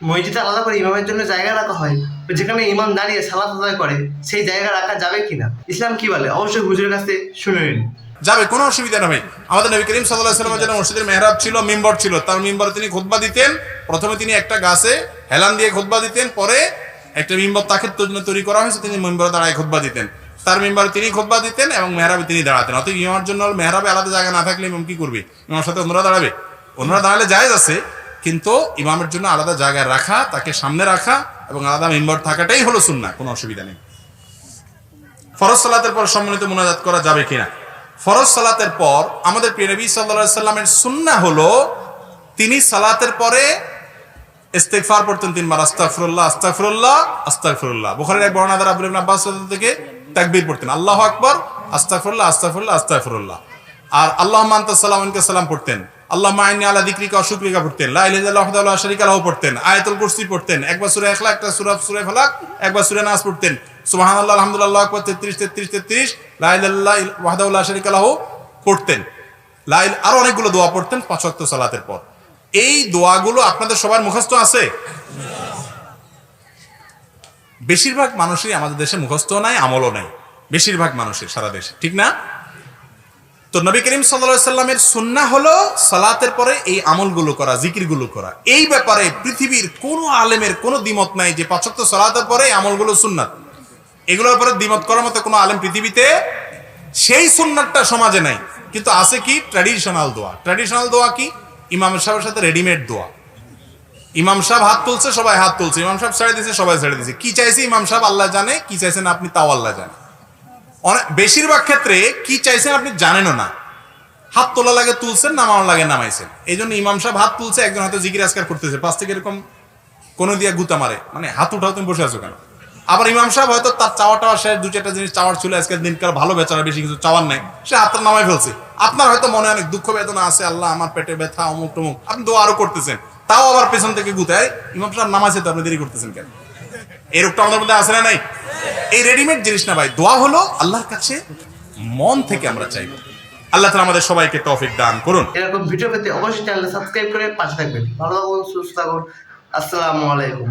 মসজিদে আলাদা করে ইমামের জন্য জায়গা রাখা হয়, যেখানে ইমাম দাঁড়িয়ে সালাত আদায় করে সেই জায়গা রাখা যাবে কিনা, ইসলাম কি বলে? অবশ্যই হুজুরের কাছে শুনে নিন। যাবে, কোনো অসুবিধা নেই। আমাদের নবী করিম সাল্লাল্লাহু আলাইহি ওয়াসাল্লামের জন্য মসজিদের মেহরাব ছিল, মিম্বর ছিল। তার মিম্বরে তিনি খুতবা দিতেন। প্রথমে তিনি একটা গাছে হেলান দিয়ে খুতবা দিতেন, পরে একটা মিম্বর তাকে জন্য তৈরি করা হয়েছে, তিনি মিম্বরে দাঁড়ায় খুতবা দিতেন। তার মিম্বরে তিনি খুতবা দিতেন এবং মেহরাবে তিনি দাঁড়াতেন। অতএব ইমামের জন্য মেহরাবে আলাদা জায়গা না থাকলে ইমাম কি করবে? ইমামের সাথে অন্যরা দাঁড়াবে। অন্যরা দাঁড়ালে জায়েজ আছে, কিন্তু ইমামের জন্য আলাদা জায়গায় রাখা, তাকে সামনে রাখা এবং আলাদা মিম্বর থাকাটাই হলো সুন্নাহ, কোনো অসুবিধা নেই। ফরজ সালাতের পর সম্মিলিত মুনাজাত করা যাবে কিনা? ফরজ সালাতের পর আমাদের প্রিয় নবী সাল্লাল্লাহু আলাইহি সাল্লামের সুন্নাহ হলো তিনি সালাতের পরে ইস্তিগফার পড়তেন 3 বার, আস্তাগফিরুল্লাহ আস্তাগফিরুল্লাহ আস্তাগফিরুল্লাহ। বুখারীর এক বর্ণনা দ্বারা আব্দুল্লাহ ইবনে আব্বাস থেকে তাকবীর পড়তেন, আল্লাহু আকবার, আস্তাগফিরুল্লাহ আস্তাগফিরুল্লাহ আস্তাগফিরুল্লাহ। আর আল্লাহুম্মা আনতাস সালাম ওয়া মিনকাস সালাম পড়তেন, আল্লাহুম্মা ইন্নী আলা যিকরিকা ওয়া শুকরিকা পড়তেন, লা ইলাহা ইল্লাল্লাহু ওয়াহদাহু লা শারীকা লাহু পড়তেন, আয়াতুল কুরসি পড়তেন, একবার সূরা ইখলাস, একটা সূরা ফালাক, একবার সূরা নাস পড়তেন, সুবহানাল্লাহ আলহামদুলিল্লাহ আল্লাহু আকবার 33 33 33, লা ইলাহা ইল্লাল্লাহু ওয়াহদাহু লা শারীকা লাহু পড়তেন। আরো অনেকগুলো দোয়া পড়তেন 5 ওয়াক্ত সালাতের পর। এই দোয়াগুলো আপনাদের সবার মুখস্থ আছে? বেশিরভাগ মানুষই আমাদের দেশে মুখস্থ নাই, আমলও নাই, বেশিরভাগ মানুষের সারা দেশে, ঠিক না? তো নবী করিম সাল্লাল্লাহু আলাইহি সাল্লামের সুন্নাহ হলো সালাতের পরে এই আমলগুলো করা, জিকিরগুলো করা। এই ব্যাপারে পৃথিবীর কোন আলেমের কোনো দ্বিমত নাই যে 5 ওয়াক্ত সালাতের পরে আমলগুলো সুন্নাত। এগুলোর উপরে দ্বিমত করার মতো কোনো আলেম পৃথিবীতে, সেই সুন্নাতটা সমাজে নাই। কিন্তু আছে কি? ট্র্যাডিশনাল দোয়া। ট্র্যাডিশনাল দোয়া কি? ইমাম সাহেবের সাথে রেডিমেড দোয়া। ইমাম সাহেব হাত তুলছে, সবাই হাত তুলছে, ইমাম সাহেব ছেড়ে দিয়েছে, সবাই ছেড়ে দিয়েছে। কি চাইছে ইমাম সাহেব আল্লাহ জানে, কি চাইছেন আপনি তাও আল্লাহ জানে। বেশিরভাগ ক্ষেত্রে কি চাইছেন আপনি জানেনও না। হাত তোলা লাগে তুলছেন, নামানো লাগে নামাইছেন। এই জন্য ইমাম সাহেব হাত তুলছে, একজন হয়তো জিকির আজকার করতেছে, পাশ থেকে এরকম কোনো দিয়া গুতা মারে, মানে হাত উঠাও তুমি বসে আছো কেন? আবার ইমাম সাহেব হয়তো তার চাওয়া শেষ, 2-4টা জিনিস চাওয়ার ছিল, আজকের দিনকার ভালো বেচারা, বেশি কিছু চাওয়ার নাই, সে হাতটা নামাই ফেলছে। আপনার হয়তো মনে অনেক দুঃখ বেদনা আছে, আল্লাহ আমার পেটে ব্যথা, অমুক টমুক, আপনি দোয়া আরো করতেছেন, তাও আবার পেছন থেকে গুতায় ইমাম সাহেব নামাইছে, তো আপনি দেরি করতেছেন কেন? এই রোগটা আমাদের মধ্যে আছে না নাই? এই রেডিমেড জিনিস না ভাই। দোয়া হলো আল্লাহর কাছে মন থেকে আমরা চাইব। আল্লাহ তাআলা আমাদের সবাইকে তৌফিক দান করুন। এরকম ভিডিও পেতে অবশ্যই চ্যানেলটা সাবস্ক্রাইব করে পাশে থাকবেন। ভালো থাকুন, সুস্থ থাকুন। আসসালামু আলাইকুম।